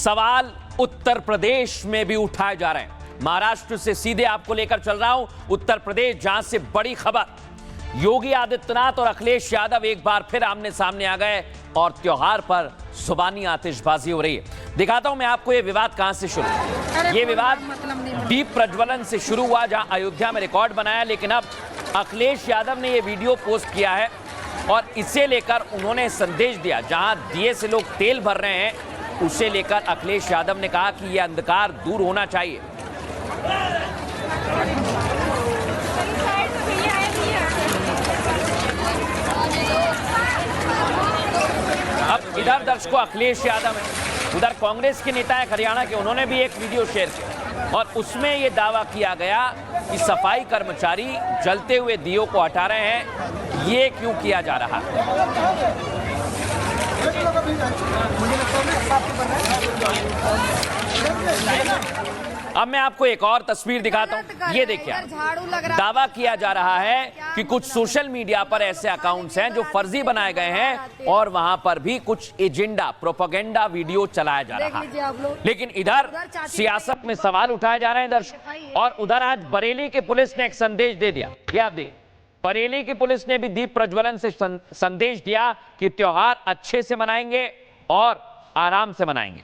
सवाल उत्तर प्रदेश में भी उठाए जा रहे हैं। महाराष्ट्र से सीधे आपको लेकर चल रहा हूं उत्तर प्रदेश, जहां से बड़ी खबर, योगी आदित्यनाथ और अखिलेश यादव एक बार फिर आमने सामने आ गए और त्योहार पर जुबानी आतिशबाजी हो रही है। दिखाता हूं मैं आपको ये विवाद कहां से शुरू हुआ। ये विवाद दीप प्रज्वलन से शुरू हुआ, जहां अयोध्या में रिकॉर्ड बनाया, लेकिन अब अखिलेश यादव ने ये वीडियो पोस्ट किया है और इसे लेकर उन्होंने संदेश दिया। जहां दिए से लोग तेल भर रहे हैं, उसे लेकर अखिलेश यादव ने कहा कि यह अंधकार दूर होना चाहिए। अब इधर दर्शकों अखिलेश यादव है, उधर कांग्रेस के नेता है हरियाणा के, उन्होंने भी एक वीडियो शेयर किया और उसमें यह दावा किया गया कि सफाई कर्मचारी जलते हुए दियों को हटा रहे हैं। ये क्यों किया जा रहा है? अब मैं आपको एक और तस्वीर दिखाता हूं। ये देखिए, दावा किया जा रहा है कि कुछ सोशल मीडिया पर ऐसे अकाउंट्स हैं जो फर्जी बनाए गए हैं और वहां पर भी कुछ एजेंडा, प्रोपेगेंडा वीडियो चलाया जा रहा है। लेकिन इधर सियासत में सवाल उठाए जा रहे हैं दर्शक, और उधर आज बरेली की पुलिस ने एक संदेश दे दिया। क्या आप देखिए, बरेली की पुलिस ने भी दीप प्रज्वलन से संदेश दिया कि त्योहार अच्छे से मनाएंगे और आराम से मनाएंगे।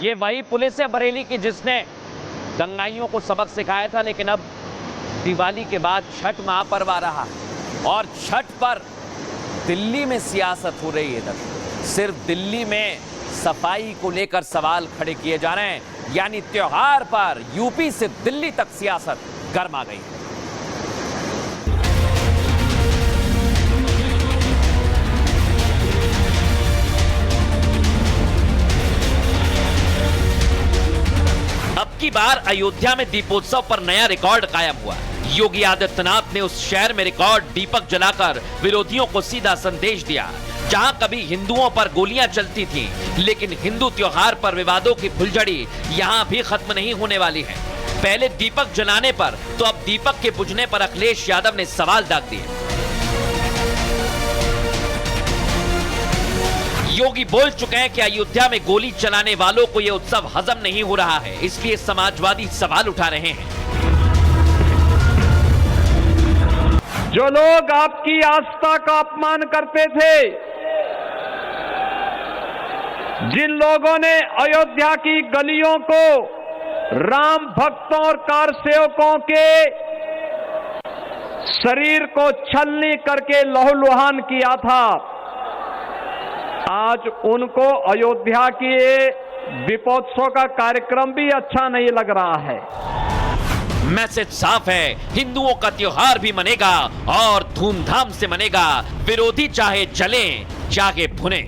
ये वही पुलिस है बरेली की जिसने दंगाइयों को सबक सिखाया था, लेकिन अब दिवाली के बाद छठ महापर्व आ रहा है और छठ पर दिल्ली में सियासत हो रही है। सिर्फ दिल्ली में सफाई को लेकर सवाल खड़े किए जा रहे हैं, यानी त्योहार पर यूपी से दिल्ली तक सियासत गर्मा गई है। अब की बार अयोध्या में दीपोत्सव पर नया रिकॉर्ड कायम हुआ। योगी आदित्यनाथ ने उस शहर में रिकॉर्ड दीपक जलाकर विरोधियों को सीधा संदेश दिया। जहां कभी हिंदुओं पर गोलियां चलती थीं, लेकिन हिंदू त्योहार पर विवादों की फुलझड़ी यहां भी खत्म नहीं होने वाली है। पहले दीपक जलाने पर तो अब दीपक के बुझने पर अखिलेश यादव ने सवाल दाग दिए। योगी बोल चुके हैं कि अयोध्या में गोली चलाने वालों को यह उत्सव हजम नहीं हो रहा है, इसलिए समाजवादी सवाल उठा रहे हैं। जो लोग आपकी आस्था का अपमान करते थे, जिन लोगों ने अयोध्या की गलियों को राम भक्तों और कार सेवकों के शरीर को छलनी करके लहूलुहान किया था, आज उनको अयोध्या की दीपोत्सव का कार्यक्रम भी अच्छा नहीं लग रहा है। मैसेज साफ है, हिंदुओं का त्योहार भी मनेगा और धूमधाम से मनेगा, विरोधी चाहे जलें चाहे भुने।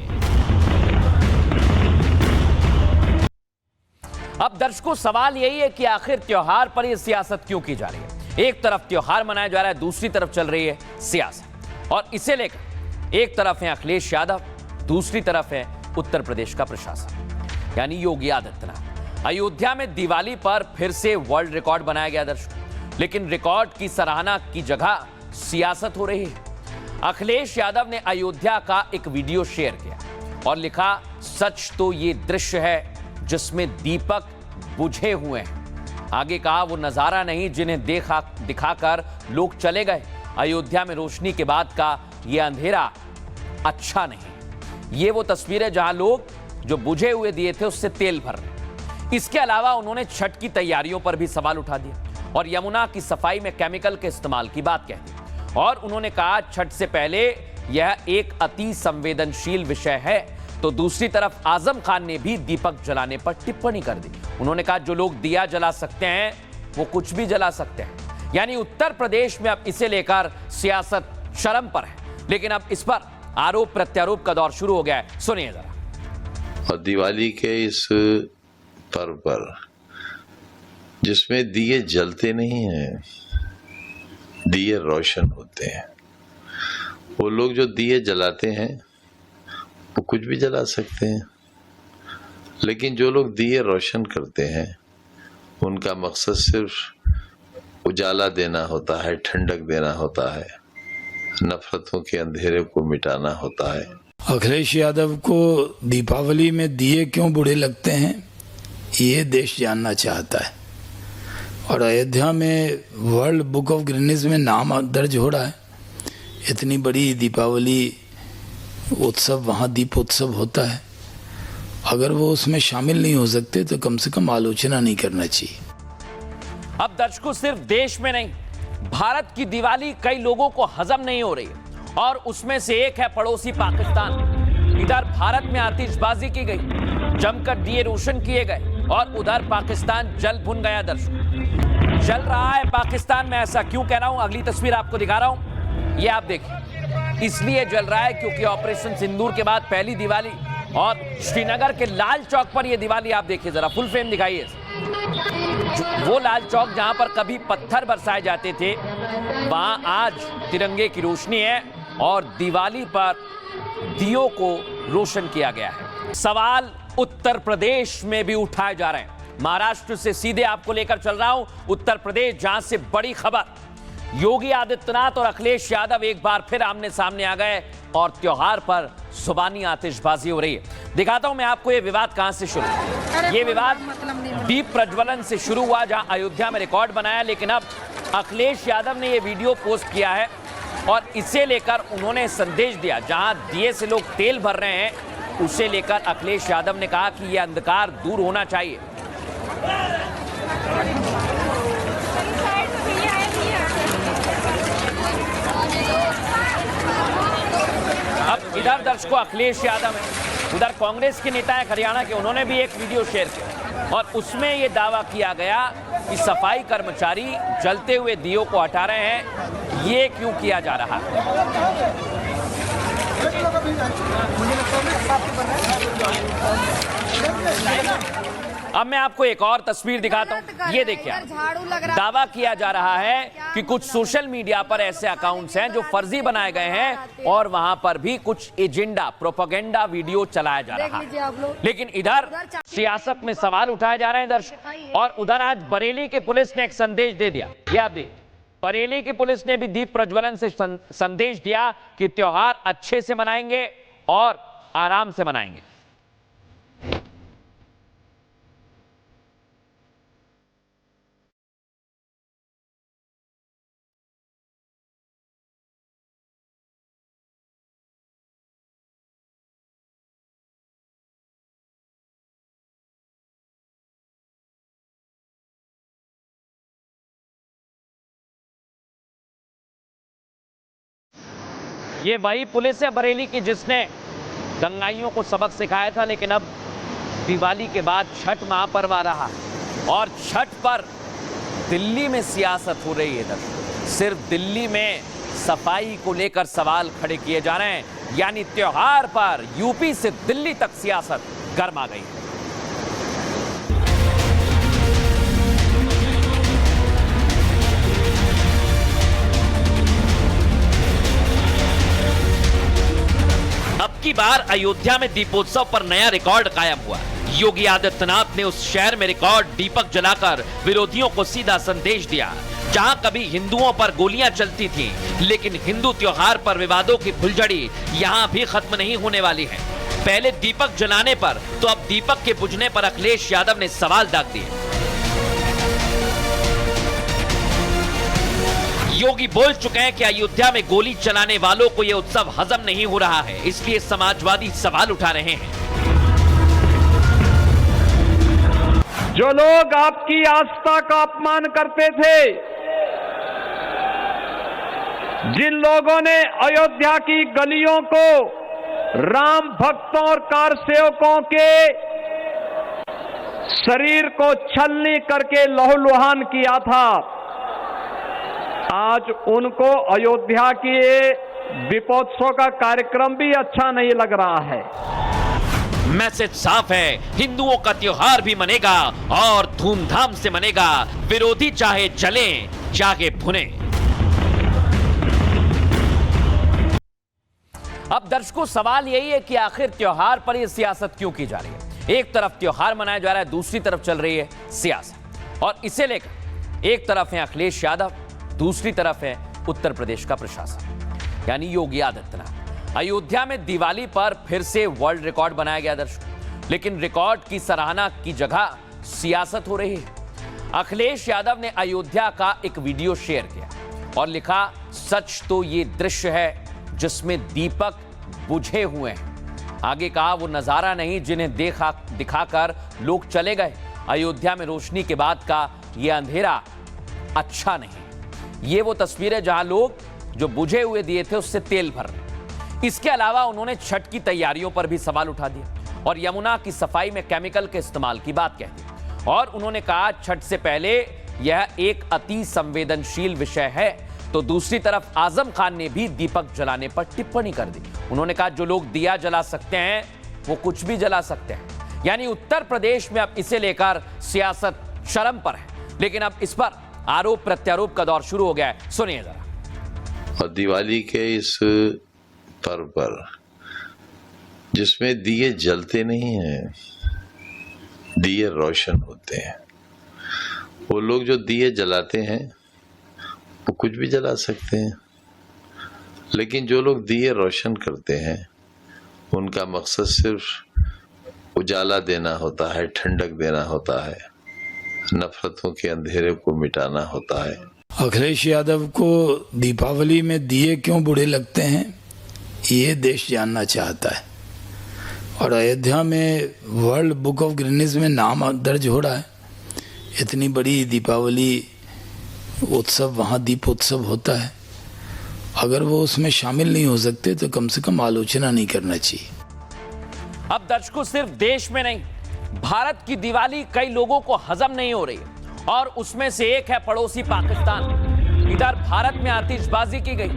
अब दर्शकों सवाल यही है कि आखिर त्योहार पर यह सियासत क्यों की जा रही है? एक तरफ त्योहार मनाया जा रहा है, दूसरी तरफ चल रही है सियासत, और इसे लेकर एक तरफ है अखिलेश यादव, दूसरी तरफ है उत्तर प्रदेश का प्रशासन, यानी योगी आदित्यनाथ। अयोध्या में दिवाली पर फिर से वर्ल्ड रिकॉर्ड बनाया गया दर्शकों, लेकिन रिकॉर्ड की सराहना की जगह सियासत हो रही है। अखिलेश यादव ने अयोध्या का एक वीडियो शेयर किया और लिखा, सच तो ये दृश्य है जिसमें दीपक बुझे हुए हैं। आगे कहा, वो नजारा नहीं जिन्हें दिखाकर लोग चले गए। अयोध्या में रोशनी के बाद का ये अंधेरा अच्छा नहीं। ये वो तस्वीर है जहां लोग जो बुझे हुए दिए थे उससे तेल भर रहे। इसके अलावा उन्होंने छठ की तैयारियों पर भी सवाल उठा दिया और यमुना की सफाई में केमिकल के इस्तेमाल की बात कह दी, और उन्होंने कहा छठ से पहले यह एक अति संवेदनशील विषय है। तो दूसरी तरफ आजम खान ने भी दीपक जलाने पर टिप्पणी कर दी। उन्होंने कहा जो लोग दिया जला सकते हैं वो कुछ भी जला सकते हैं। यानी उत्तर प्रदेश में अब इसे लेकर सियासत शर्म पर है, लेकिन अब इस पर आरोप प्रत्यारोप का दौर शुरू हो गया है। सुनिए जरा। और दिवाली के इस पर्व पर जिसमें दिए जलते नहीं हैं, दिए रोशन होते हैं। वो लोग जो दिए जलाते हैं वो कुछ भी जला सकते हैं, लेकिन जो लोग दिए रोशन करते हैं उनका मकसद सिर्फ उजाला देना होता है, ठंडक देना होता है, नफरतों के अंधेरे को मिटाना होता है। अखिलेश यादव को दीपावली में दिए क्यों बुरे लगते हैं, ये देश जानना चाहता है। और अयोध्या में वर्ल्ड बुक ऑफ गिनीज में नाम दर्ज हो रहा है। इतनी बड़ी दीपावली उत्सव, वहाँ दीपोत्सव होता है। अगर वो उसमें शामिल नहीं हो सकते तो कम से कम आलोचना नहीं करना चाहिए। अब दर्शकों, सिर्फ देश में नहीं, भारत की दिवाली कई लोगों को हजम नहीं हो रही है, और उसमें से एक है पड़ोसी पाकिस्तान। इधर भारत में आतिशबाजी की गई, जमकर दिए रोशन किए गए, और उधर पाकिस्तान जल भुन गया। दर्शकों, जल रहा है पाकिस्तान में। ऐसा क्यों कह रहा हूं, अगली तस्वीर आपको दिखा रहा हूं, ये आप देखिए। इसलिए जल रहा है क्योंकि ऑपरेशन सिंदूर के बाद पहली दिवाली, और श्रीनगर के लाल चौक पर यह दिवाली आप देखिए, जरा फुल फ्रेम दिखाइए। वो लाल चौक जहां पर कभी पत्थर बरसाए जाते थे, वहां आज तिरंगे की रोशनी है और दिवाली पर दियों को रोशन किया गया है। सवाल उत्तर प्रदेश में भी उठाए जा रहे हैं। महाराष्ट्र से सीधे आपको लेकर चल रहा हूं उत्तर प्रदेश, जहां से बड़ी खबर, योगी आदित्यनाथ और अखिलेश यादव एक बार फिर आमने सामने आ गए और त्योहार पर जुबानी आतिशबाजी हो रही है। दिखाता हूं मैं आपको ये विवाद कहां से शुरू हुआ। ये विवाद दीप प्रज्वलन से शुरू हुआ, जहां अयोध्या में रिकॉर्ड बनाया, लेकिन अब अखिलेश यादव ने ये वीडियो पोस्ट किया है और इसे लेकर उन्होंने संदेश दिया। जहां दिए से लोग तेल भर रहे हैं, उसे लेकर अखिलेश यादव ने कहा कि यह अंधकार दूर होना चाहिए। अब इधर दर्शकों अखिलेश यादव है, उधर कांग्रेस के नेता है हरियाणा के, उन्होंने भी एक वीडियो शेयर किया और उसमें यह दावा किया गया कि सफाई कर्मचारी जलते हुए दियों को हटा रहे हैं। ये क्यों किया जा रहा है? अब मैं आपको एक और तस्वीर दिखाता हूं, ये देखिए। दावा किया जा रहा है कि कुछ सोशल मीडिया पर ऐसे अकाउंट्स हैं जो फर्जी बनाए गए हैं और वहां पर भी कुछ एजेंडा, प्रोपेगेंडा वीडियो चलाया जा रहा है। लेकिन इधर सियासत में सवाल उठाए जा रहे हैं दर्शक, और उधर आज बरेली के पुलिस ने एक संदेश दे दिया। ये आप देखिए, बरेली की पुलिस ने भी दीप प्रज्वलन से संदेश दिया कि त्योहार अच्छे से मनाएंगे और आराम से मनाएंगे। ये वही पुलिस है बरेली की जिसने दंगाइयों को सबक सिखाया था, लेकिन अब दिवाली के बाद छठ महापर्व आ रहा है और छठ पर दिल्ली में सियासत हो रही है। दर्शकों, सिर्फ दिल्ली में सफाई को लेकर सवाल खड़े किए जा रहे हैं, यानी त्योहार पर यूपी से दिल्ली तक सियासत गर्मा गई है। अब की बार अयोध्या में दीपोत्सव पर नया रिकॉर्ड कायम हुआ। योगी आदित्यनाथ ने उस शहर में रिकॉर्ड दीपक जलाकर विरोधियों को सीधा संदेश दिया। जहां कभी हिंदुओं पर गोलियां चलती थीं, लेकिन हिंदू त्योहार पर विवादों की फुलझड़ी यहां भी खत्म नहीं होने वाली है। पहले दीपक जलाने पर तो अब दीपक के बुझने पर अखिलेश यादव ने सवाल दाग दिए। योगी बोल चुके हैं कि अयोध्या में गोली चलाने वालों को यह उत्सव हजम नहीं हो रहा है, इसलिए समाजवादी सवाल उठा रहे हैं। जो लोग आपकी आस्था का अपमान करते थे, जिन लोगों ने अयोध्या की गलियों को राम भक्तों और कार सेवकों के शरीर को छलनी करके लहूलुहान किया था, आज उनको अयोध्या के दीपोत्सव का कार्यक्रम भी अच्छा नहीं लग रहा है। मैसेज साफ है, हिंदुओं का त्योहार भी मनेगा और धूमधाम से मनेगा, विरोधी चाहे जलें चाहे भुने। अब दर्शकों, सवाल यही है कि आखिर त्योहार पर यह सियासत क्यों की जा रही है। एक तरफ त्योहार मनाया जा रहा है, दूसरी तरफ चल रही है सियासत, और इसे लेकर एक तरफ है अखिलेश यादव, दूसरी तरफ है उत्तर प्रदेश का प्रशासन यानी योगी आदित्यनाथ। अयोध्या में दिवाली पर फिर से वर्ल्ड रिकॉर्ड बनाया गया दर्शकों, लेकिन रिकॉर्ड की सराहना की जगह सियासत हो रही है। अखिलेश यादव ने अयोध्या का एक वीडियो शेयर किया और लिखा, सच तो ये दृश्य है जिसमें दीपक बुझे हुए हैं। आगे कहा, वो नजारा नहीं जिन्हें दिखाकर लोग चले गए। अयोध्या में रोशनी के बाद का ये अंधेरा अच्छा नहीं। ये वो तस्वीर है जहां लोग जो बुझे हुए दिए थे उससे तेल भर रहे। इसके अलावा उन्होंने छठ की तैयारियों पर भी सवाल उठा दिया और यमुना की सफाई में केमिकल के इस्तेमाल की बात कह दी। और उन्होंने कहा, छठ से पहले यह एक अति संवेदनशील विषय है। तो दूसरी तरफ आजम खान ने भी दीपक जलाने पर टिप्पणी कर दी। उन्होंने कहा, जो लोग दिया जला सकते हैं वो कुछ भी जला सकते हैं। यानी उत्तर प्रदेश में अब इसे लेकर सियासत चरम पर है, लेकिन अब इस पर आरोप प्रत्यारोप का दौर शुरू हो गया है। सुनिए जरा। और दिवाली के इस पर्व पर जिसमें दिए जलते नहीं हैं, दिए रोशन होते हैं। वो लोग जो दिए जलाते हैं वो कुछ भी जला सकते हैं, लेकिन जो लोग दिए रोशन करते हैं उनका मकसद सिर्फ उजाला देना होता है, ठंडक देना होता है, नफरतों के अंधेरे को मिटाना होता है। अखिलेश यादव को दीपावली में दिए क्यों बुरे लगते हैं ये देश जानना चाहता है, और अयोध्या में वर्ल्ड बुक ऑफ गिनीज में नाम दर्ज हो रहा है। इतनी बड़ी दीपावली उत्सव, वहाँ दीप उत्सव होता है। अगर वो उसमें शामिल नहीं हो सकते तो कम से कम आलोचना नहीं करना चाहिए। अब दर्शकों, सिर्फ देश में नहीं, भारत की दिवाली कई लोगों को हजम नहीं हो रही है और उसमें से एक है पड़ोसी पाकिस्तान। इधर भारत में आतिशबाजी की गई,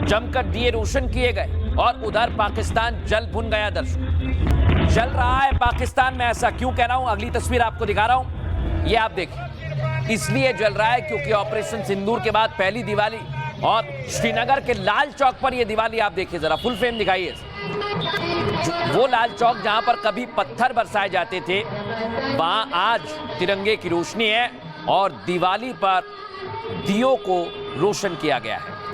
जमकर दिए रोशन किए गए, और उधर पाकिस्तान जल भुन गया। दर्शकों, जल रहा है पाकिस्तान में। ऐसा क्यों कह रहा हूं, अगली तस्वीर आपको दिखा रहा हूं, ये आप देखिए। इसलिए जल रहा है क्योंकि ऑपरेशन सिंदूर के बाद पहली दिवाली, और श्रीनगर के लाल चौक पर यह दिवाली आप देखिए जरा, फुल फ्रेम दिखाइए। वो लाल चौक जहां पर कभी पत्थर बरसाए जाते थे, वहां आज तिरंगे की रोशनी है और दिवाली पर दियों को रोशन किया गया है।